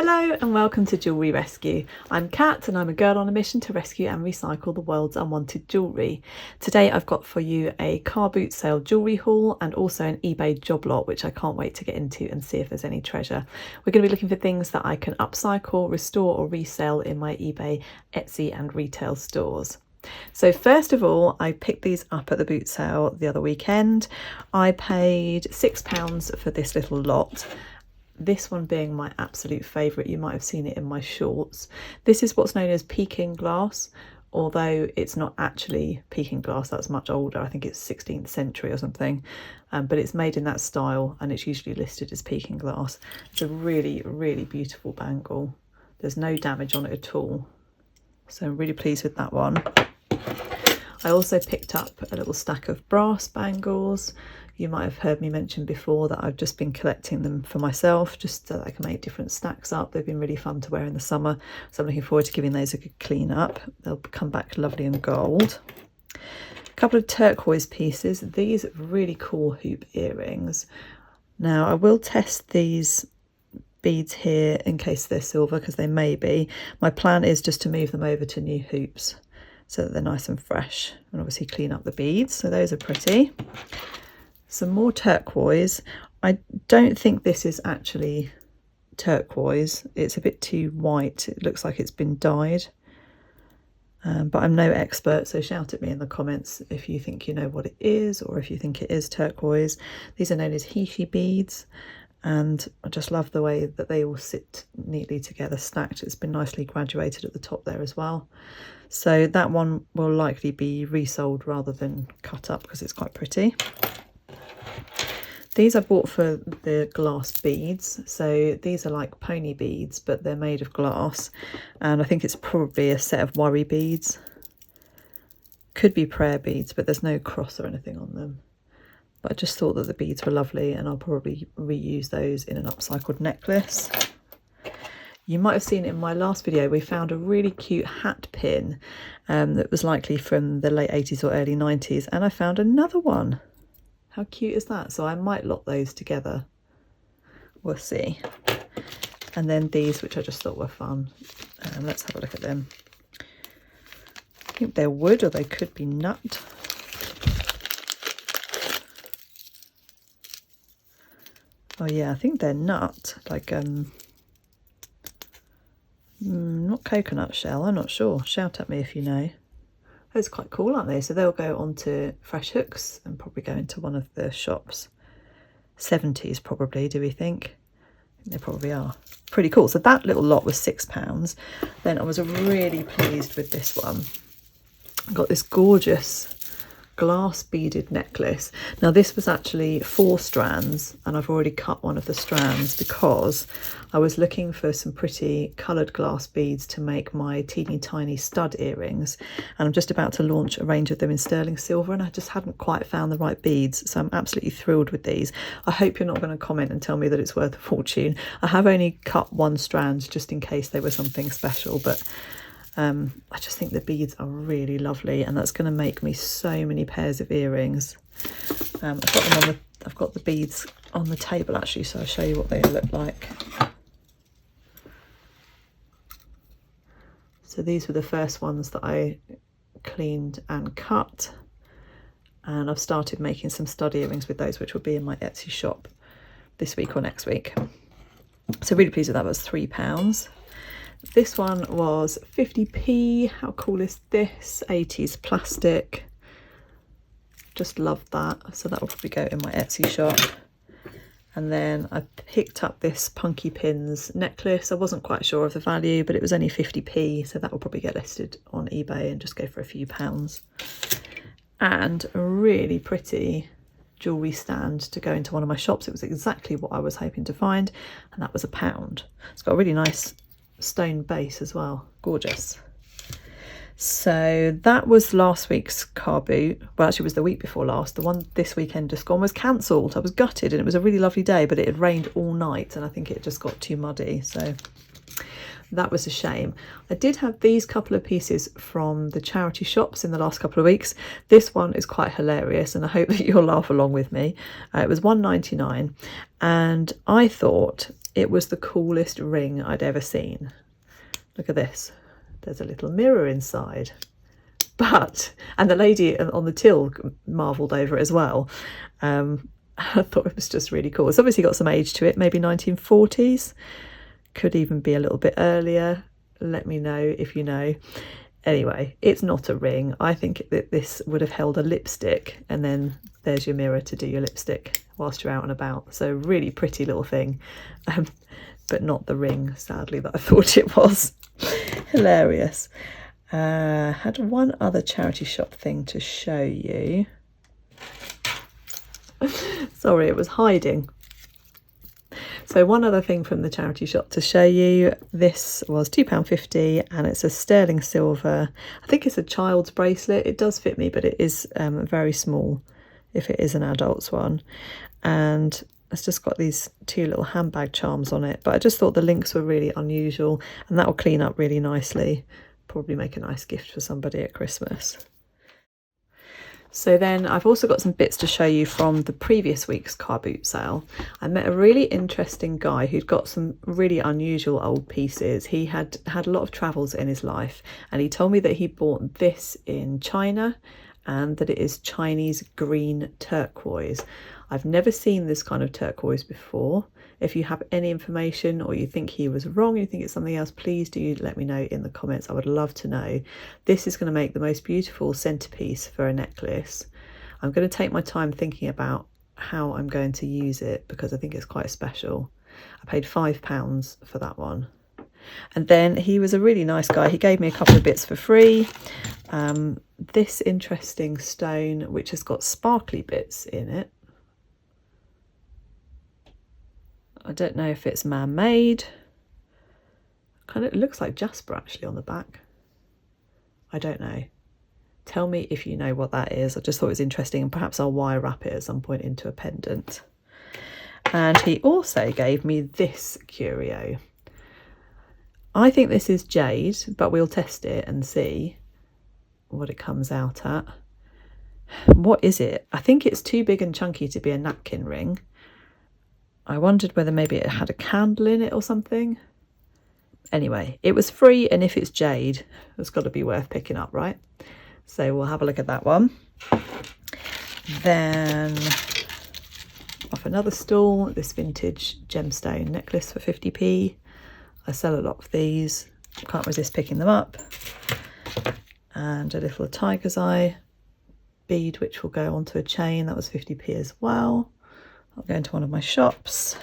Hello and welcome to Jewellery Rescue. I'm Kat and I'm a girl on a mission to rescue and recycle the world's unwanted jewellery. Today I've got for you a car boot sale jewellery haul and also an eBay job lot, which I can't wait to get into and see if there's any treasure. We're going to be looking for things that I can upcycle, restore or resell in my eBay, Etsy and retail stores. So first of all, I picked these up at the boot sale the other weekend. I paid £6 for this little lot. This one being my absolute favourite. You might have seen it in my shorts. This is what's known as Peking glass, although it's not actually Peking glass, that's much older. I think it's 16th century or something, but it's made in that style and it's usually listed as Peking glass. It's a really, really beautiful bangle. There's no damage on it at all. So I'm really pleased with that one. I also picked up a little stack of brass bangles. You might have heard me mention before that I've just been collecting them for myself, just so that I can make different stacks up. They've been really fun to wear in the summer, so I'm looking forward to giving those a good clean up. They'll come back lovely and gold. A couple of turquoise pieces. These really cool hoop earrings. Now I will test these beads here in case they're silver, because they may be. My plan is just to move them over to new hoops so that they're nice and fresh, and obviously clean up the beads. So those are pretty. Some more turquoise. I don't think this is actually turquoise. It's a bit too white. It looks like it's been dyed. But I'm no expert, so shout at me in the comments if you think you know what it is or if you think it is turquoise. These are known as hishi beads, and I just love the way that they all sit neatly together, stacked. It's been nicely graduated at the top there as well. So that one will likely be resold rather than cut up because it's quite pretty. These I bought for the glass beads. So these are like pony beads, but they're made of glass. And I think it's probably a set of worry beads. Could be prayer beads, but there's no cross or anything on them. But I just thought that the beads were lovely, and I'll probably reuse those in an upcycled necklace. You might have seen in my last video, we found a really cute hat pin that was likely from the late 80s or early 90s. And I found another one. How cute is that? So I might lot those together. We'll see. And then these, which I just thought were fun. Let's have a look at them. I think they're wood, or they could be nut. Oh yeah, I think they're nut. Like, not coconut shell, I'm not sure. Shout at me if you know. Those are quite cool, aren't they? So they'll go onto fresh hooks and probably go into one of the shops. 70s probably, do we think? I think they probably are. Pretty cool. So that little lot was £6. Then I was really pleased with this one. I got this gorgeous glass beaded necklace. Now this was actually 4 strands, and I've already cut one of the strands because I was looking for some pretty coloured glass beads to make my teeny tiny stud earrings, and I'm just about to launch a range of them in sterling silver, and I just hadn't quite found the right beads, so I'm absolutely thrilled with these. I hope you're not going to comment and tell me that it's worth a fortune. I have only cut 1 strand just in case they were something special, but I just think the beads are really lovely, and that's going to make me so many pairs of earrings. I've got the beads on the table actually, so I'll show you what they look like. So these were the first ones that I cleaned and cut, and I've started making some stud earrings with those, which will be in my Etsy shop this week or next week. So really pleased with that. That was £3. This one was 50p. How cool is this? 80s plastic. Just love that. So that will probably go in my Etsy shop. And then I picked up this Punky Pins necklace. I wasn't quite sure of the value, but it was only 50p. So that will probably get listed on eBay and just go for a few pounds. And a really pretty jewellery stand to go into one of my shops. It was exactly what I was hoping to find. And that was £1. It's got a really nice stone base as well. Gorgeous. So that was last week's car boot. Well, actually it was the week before last. The one this weekend just gone was cancelled. I was gutted, and it was a really lovely day, but it had rained all night and I think it just got too muddy, so that was a shame. I did have these couple of pieces from the charity shops in the last couple of weeks. This one is quite hilarious and I hope that you'll laugh along with me. It was £1.99, and I thought it was the coolest ring I'd ever seen. Look at this. There's a little mirror inside. And the lady on the till marvelled over it as well. I thought it was just really cool. It's obviously got some age to it, maybe 1940s. Could even be a little bit earlier. Let me know if you know. Anyway, it's not a ring. I think that this would have held a lipstick, and then there's your mirror to do your lipstick whilst you're out and about. So really pretty little thing, but not the ring, sadly, that I thought it was. Hilarious. Had one other charity shop thing to show you. Sorry, it was hiding. So one other thing from the charity shop to show you. This was £2.50 and it's a sterling silver. I think it's a child's bracelet. It does fit me, but it is very small if it is an adult's one. And it's just got these two little handbag charms on it. But I just thought the links were really unusual, and that will clean up really nicely. Probably make a nice gift for somebody at Christmas. So then I've also got some bits to show you from the previous week's car boot sale. I met a really interesting guy who'd got some really unusual old pieces. He had a lot of travels in his life, and he told me that he bought this in China and that it is Chinese green turquoise. I've never seen this kind of turquoise before. If you have any information, or you think he was wrong, you think it's something else, please do let me know in the comments. I would love to know. This is going to make the most beautiful centerpiece for a necklace. I'm going to take my time thinking about how I'm going to use it, because I think it's quite special. I paid £5 for that one. And then he was a really nice guy. He gave me a couple of bits for free. This interesting stone, which has got sparkly bits in it. I don't know if it's man-made. Kind of, it looks like jasper actually on the back. I don't know. Tell me if you know what that is. I just thought it was interesting, and perhaps I'll wire wrap it at some point into a pendant. And he also gave me this curio. I think this is jade, but we'll test it and see what it comes out at. What is it? I think it's too big and chunky to be a napkin ring. I wondered whether maybe it had a candle in it or something. Anyway, it was free, and if it's jade, it's got to be worth picking up, right? So we'll have a look at that one. Then off another stall, this vintage gemstone necklace for 50p. I sell a lot of these. Can't resist picking them up. And a little tiger's eye bead, which will go onto a chain. That was 50p as well. I'll go into one of my shops.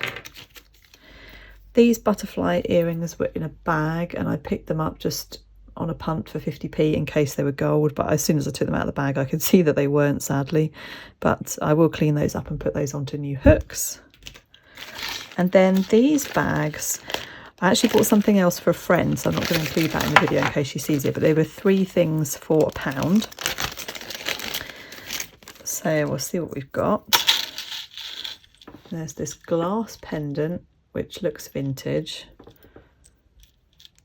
These butterfly earrings were in a bag, and I picked them up just on a punt for 50p in case they were gold, but as soon as I took them out of the bag I could see that they weren't, sadly. But I will clean those up and put those onto new hooks. And then these bags, I actually bought something else for a friend, so I'm not going to include that in the video in case she sees it, but they were 3 things for £1. So we'll see what we've got. There's this glass pendant, which looks vintage.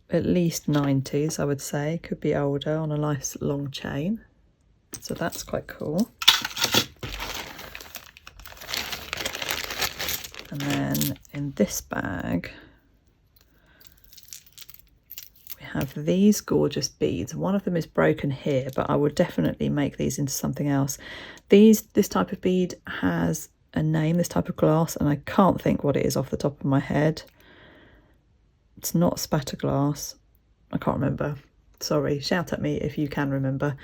At least 90s, I would say. Could be older, on a nice long chain. So that's quite cool. And then in this bag, we have these gorgeous beads. One of them is broken here, but I would definitely make these into something else. This type of bead has a name, this type of glass, and I can't think what it is off the top of my head. It's not spatter glass. I can't remember. Sorry, shout at me if you can remember.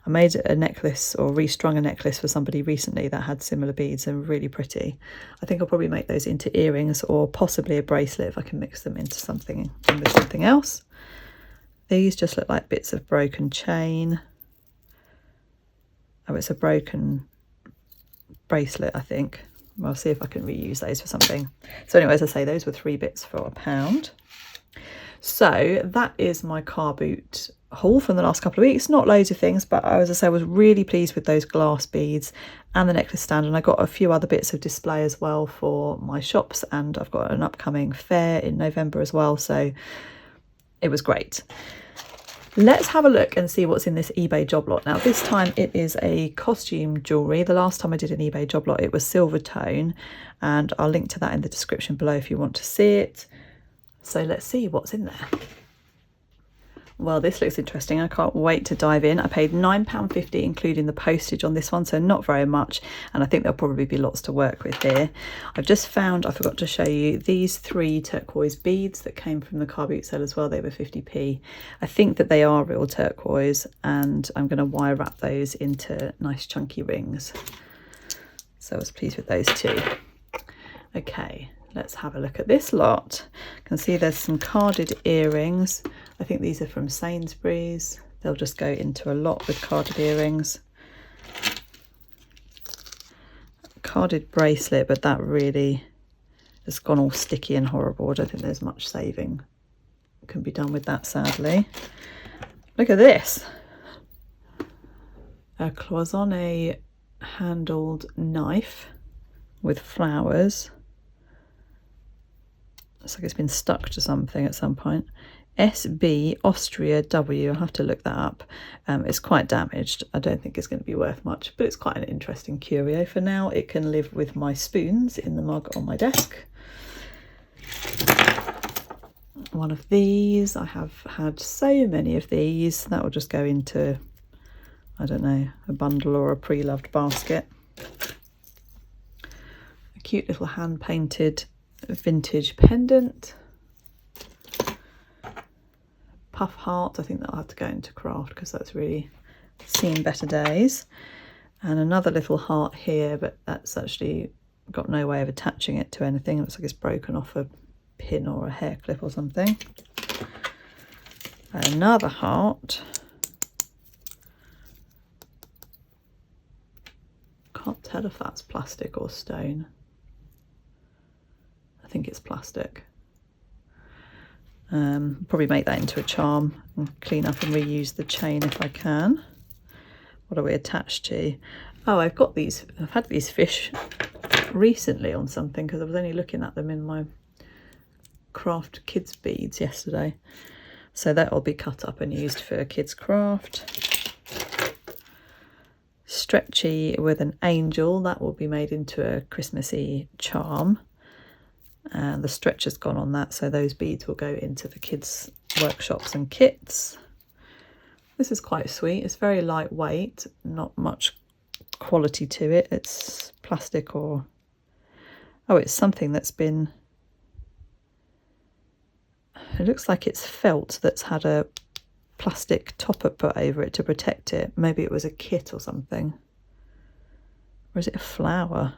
I made a necklace, or restrung a necklace for somebody recently that had similar beads and really pretty. I think I'll probably make those into earrings, or possibly a bracelet if I can mix them into something with something else. These just look like bits of broken chain. Oh, it's a broken bracelet, I think. I'll see if I can reuse those for something. So anyway, as I say, those were 3 bits for £1. So that is my car boot haul from the last couple of weeks. Not loads of things, but as I say, I was really pleased with those glass beads and the necklace stand, and I got a few other bits of display as well for my shops, and I've got an upcoming fair in November as well, so it was great. Let's have a look and see what's in this eBay job lot. Now this time it is a costume jewellery. The last time I did an eBay job lot it was silver tone, and I'll link to that in the description below if you want to see it. So let's see what's in there. Well, this looks interesting. I can't wait to dive in. I paid £9.50 including the postage on this one, so not very much, and I think there'll probably be lots to work with here. I've just found, I forgot to show you, these 3 turquoise beads that came from the car boot sale as well. They were 50p. I think that they are real turquoise, and I'm going to wire wrap those into nice chunky rings. So I was pleased with those too. Okay, let's have a look at this lot. You can see there's some carded earrings. I think these are from Sainsbury's. They'll just go into a lot with carded earrings. Carded bracelet, but that really has gone all sticky and horrible. I don't think there's much saving can be done with that, sadly. Look at this. A cloisonne handled knife with flowers. Looks like it's been stuck to something at some point. SB Austria W. I'll have to look that up. It's quite damaged. I don't think it's going to be worth much, but it's quite an interesting curio. For now, it can live with my spoons in the mug on my desk. One of these. I have had so many of these. That will just go into, I don't know, a bundle or a pre-loved basket. A cute little hand-painted vintage pendant. Puff heart, I think that'll have to go into craft because that's really seen better days. And another little heart here, but that's actually got no way of attaching it to anything. It looks like it's broken off a pin or a hair clip or something. Another heart. Can't tell if that's plastic or stone. I think it's plastic. Probably make that into a charm and clean up and reuse the chain if I can. What are we attached to? Oh, I've got these. I've had these fish recently on something because I was only looking at them in my craft kids beads yesterday. So that will be cut up and used for kids craft. Stretchy with an angel. That will be made into a Christmassy charm. And the stretch has gone on that, so those beads will go into the kids' workshops and kits. This is quite sweet. It's very lightweight, not much quality to it. It's plastic or... oh, it's something that's been... it looks like it's felt that's had a plastic topper put over it to protect it. Maybe it was a kit or something. Or is it a flower?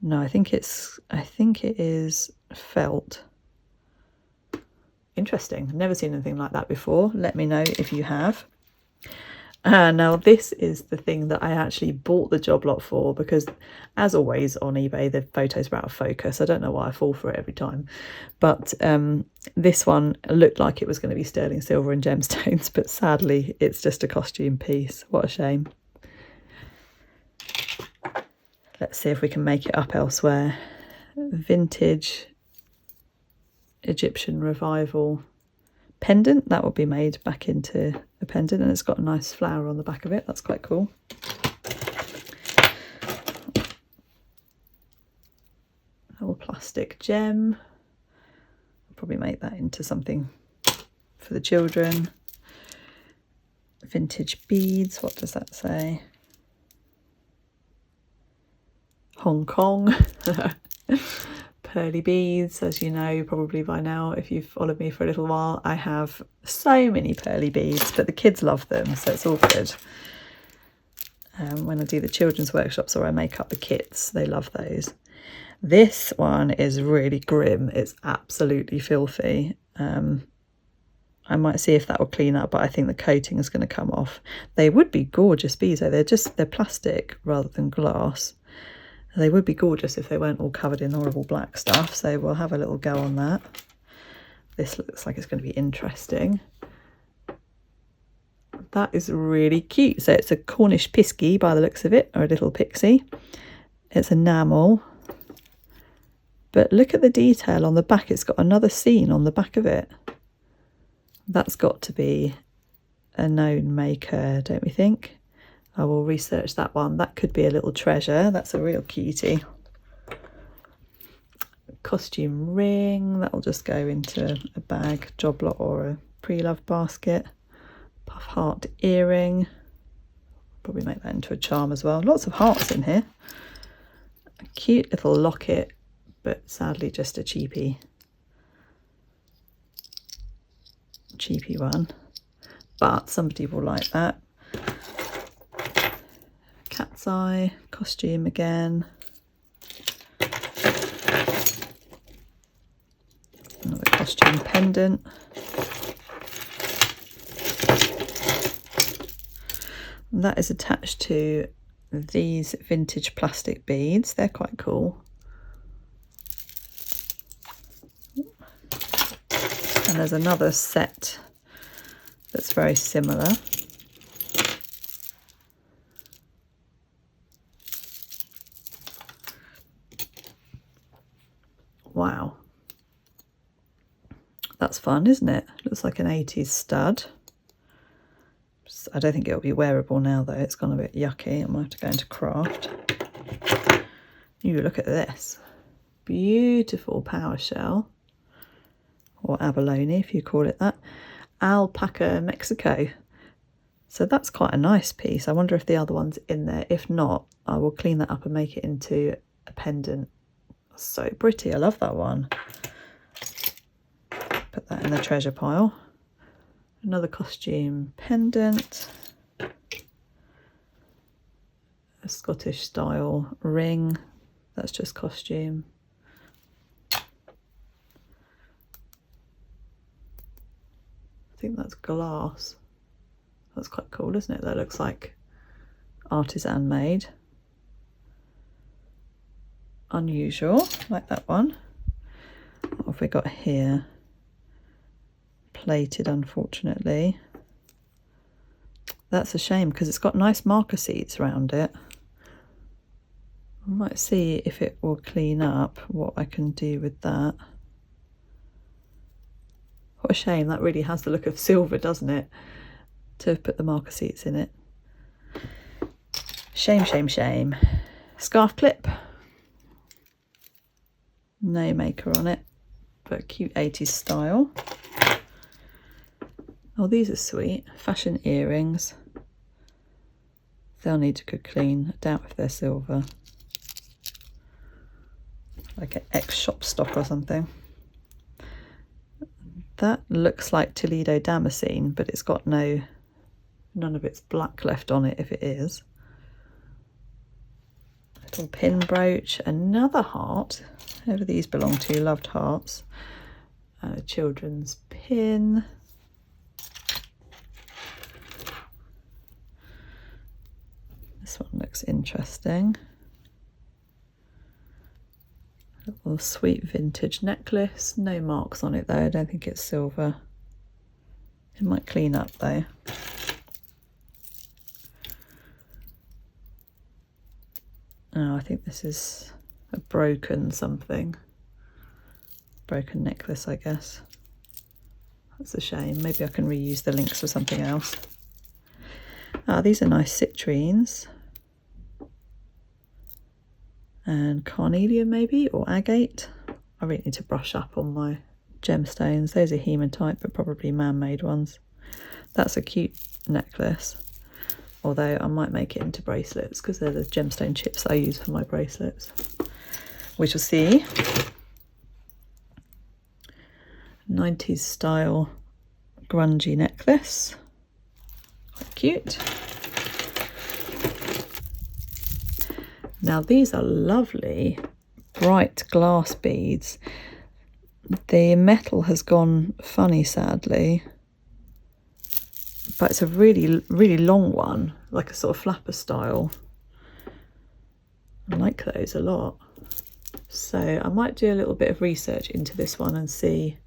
No, I think it is felt. Interesting. I've never seen anything like that before. Let me know if you have. Now this is the thing that I actually bought the job lot for, because as always on eBay the photos are out of focus. I don't know why I fall for it every time, but this one looked like it was going to be sterling silver and gemstones, but sadly it's just a costume piece. What a shame. Let's see if we can make it up elsewhere. Vintage Egyptian revival pendant. That will be made back into a pendant, and it's got a nice flower on the back of it. That's quite cool. A little plastic gem. I'll probably make that into something for the children. Vintage beads. What does that say? Hong Kong. Pearly beads, as you know probably by now if you've followed me for a little while. I have so many pearly beads, but the kids love them, so it's all good. When I do the children's workshops or I make up the kits, they love those. This one is really grim. It's absolutely filthy. I might see if that will clean up, but I think the coating is going to come off. They would be gorgeous beads though. They're plastic rather than glass. They would be gorgeous if they weren't all covered in horrible black stuff, so we'll have a little go on that. This looks like it's going to be interesting. That is really cute. So it's a Cornish piskie by the looks of it, or a little pixie. It's enamel. But look at the detail on the back. It's got another scene on the back of it. That's got to be a known maker, don't we think? I will research that one. That could be a little treasure. That's a real cutie. Costume ring, that'll just go into a bag, job lot, or a pre-loved basket. Puff heart earring, probably make that into a charm as well. Lots of hearts in here. A cute little locket, but sadly just a cheapy one, but somebody will like that. Cat's eye costume again. Another costume pendant. And that is attached to these vintage plastic beads. They're quite cool. And there's another set that's very similar. Wow. That's fun, isn't it? Looks like an 80s stud. I don't think it'll be wearable now though. It's gone a bit yucky. I might have to go into craft. You look at this. Beautiful power shell. Or abalone if you call it that. Alpaca, Mexico. So that's quite a nice piece. I wonder if the other one's in there. If not, I will clean that up and make it into a pendant. So pretty. I love that one. Put that in the treasure pile. Another costume pendant. A Scottish style ring. That's just costume. I think that's glass. That's quite cool, isn't it? That looks like artisan made. Unusual, like that one. What have we got here? Plated, unfortunately. That's a shame because it's got nice marker seats around it. I might see if it will clean up, what I can do with that. What a shame, that really has the look of silver, doesn't it? To put the marker seats in it. Shame, shame, shame. Scarf clip. No maker on it, but cute 80s style. Oh, these are sweet. Fashion earrings. They'll need a good clean. I doubt if they're silver. Like an ex-shop stock or something. That looks like Toledo Damascene, but it's got none of its black left on it if it is. Little pin brooch, another heart. Whoever these belong to, loved hearts. And a children's pin. This one looks interesting. A little sweet vintage necklace. No marks on it though. I don't think it's silver. It might clean up though. Oh, I think this is a broken something. Broken necklace, I guess. That's a shame. Maybe I can reuse the links for something else. Ah, these are nice citrines. And carnelian maybe, or agate. I really need to brush up on my gemstones. Those are hematite, but probably man-made ones. That's a cute necklace. Although I might make it into bracelets because they're the gemstone chips I use for my bracelets. We shall see. 90s style grungy necklace. Quite cute. Now these are lovely bright glass beads. The metal has gone funny, sadly. But it's a really, really long one, like a sort of flapper style. I like those a lot. So I might do a little bit of research into this one and see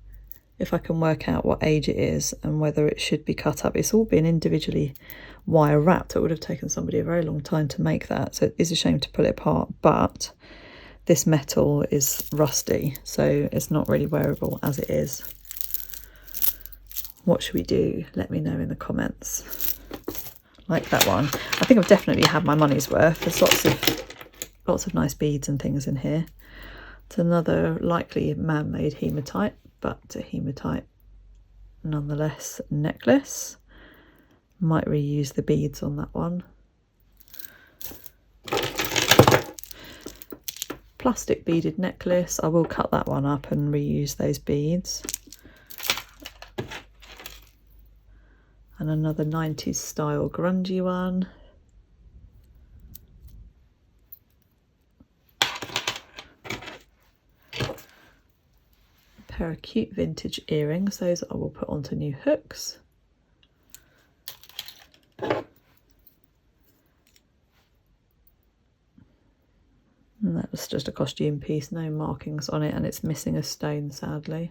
if I can work out what age it is and whether it should be cut up. It's all been individually wire wrapped. It would have taken somebody a very long time to make that. So it is a shame to pull it apart, but this metal is rusty, so it's not really wearable as it is. What should we do? Let me know in the comments. Like that one. I think I've definitely had my money's worth. There's lots of nice beads and things in here. It's another likely man-made hematite, but a hematite nonetheless necklace. Might reuse the beads on that one. Plastic beaded necklace. I will cut that one up and reuse those beads. And another 90s style grungy one. A pair of cute vintage earrings. Those I will put onto new hooks. And that was just a costume piece, no markings on it, and it's missing a stone, sadly.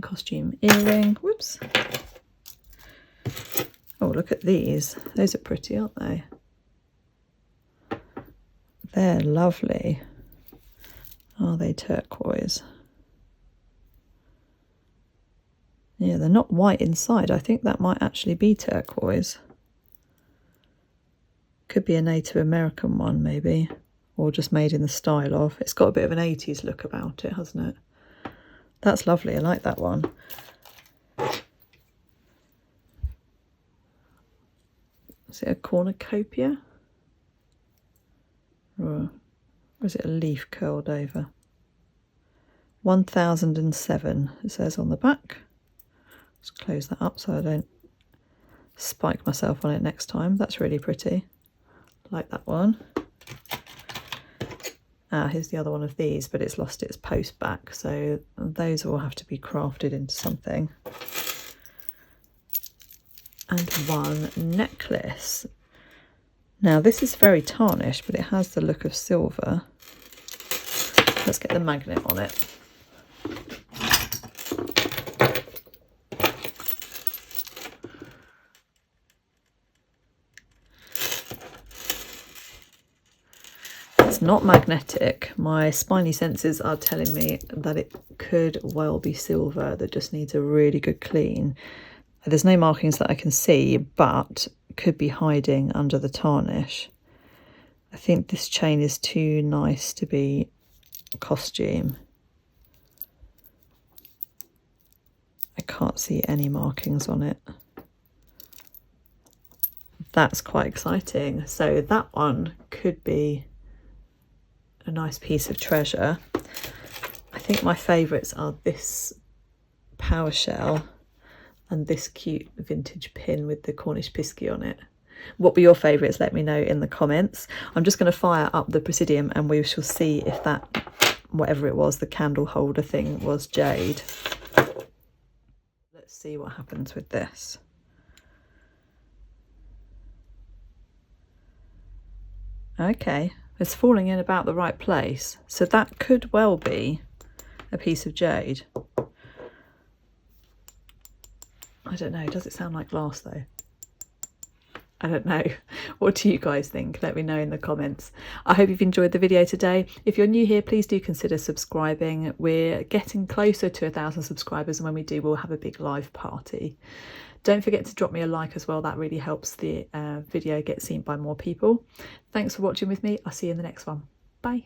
Costume earring. Whoops. Oh, look at these. Those are pretty, aren't they? They're lovely. Are they turquoise? Yeah, they're not white inside. I think that might actually be turquoise. Could be a Native American one, maybe. Or just made in the style of. It's got a bit of an 80s look about it, hasn't it? That's lovely. I like that one. Is it a cornucopia? Or is it a leaf curled over? 1007 it says on the back. Let's close that up so I don't spike myself on it next time. That's really pretty. Like that one. Here's the other one of these, but it's lost its post back, so those will have to be crafted into something. And one necklace. Now this is very tarnished, but it has the look of silver. Let's get the magnet on it. It's not magnetic. My spiny senses are telling me that it could well be silver that just needs a really good clean. There's no markings that I can see, but could be hiding under the tarnish. I think this chain is too nice to be costume. I can't see any markings on it. That's quite exciting. So that one could be a nice piece of treasure. I think my favourites are this power shell and this cute vintage pin with the Cornish piskie on it. What were your favourites? Let me know in the comments. I'm just going to fire up the Presidium and we shall see if that, whatever it was, the candle holder thing was jade. Let's see what happens with this. Okay, it's falling in about the right place. So that could well be a piece of jade. I don't know, does it sound like glass though? I don't know. What do you guys think? Let me know in the comments. I hope you've enjoyed the video today. If you're new here, please do consider subscribing. We're getting closer to 1,000 subscribers, and when we do, we'll have a big live party. Don't forget to drop me a like as well. That really helps the video get seen by more people. Thanks for watching with me. I'll see you in the next one. Bye.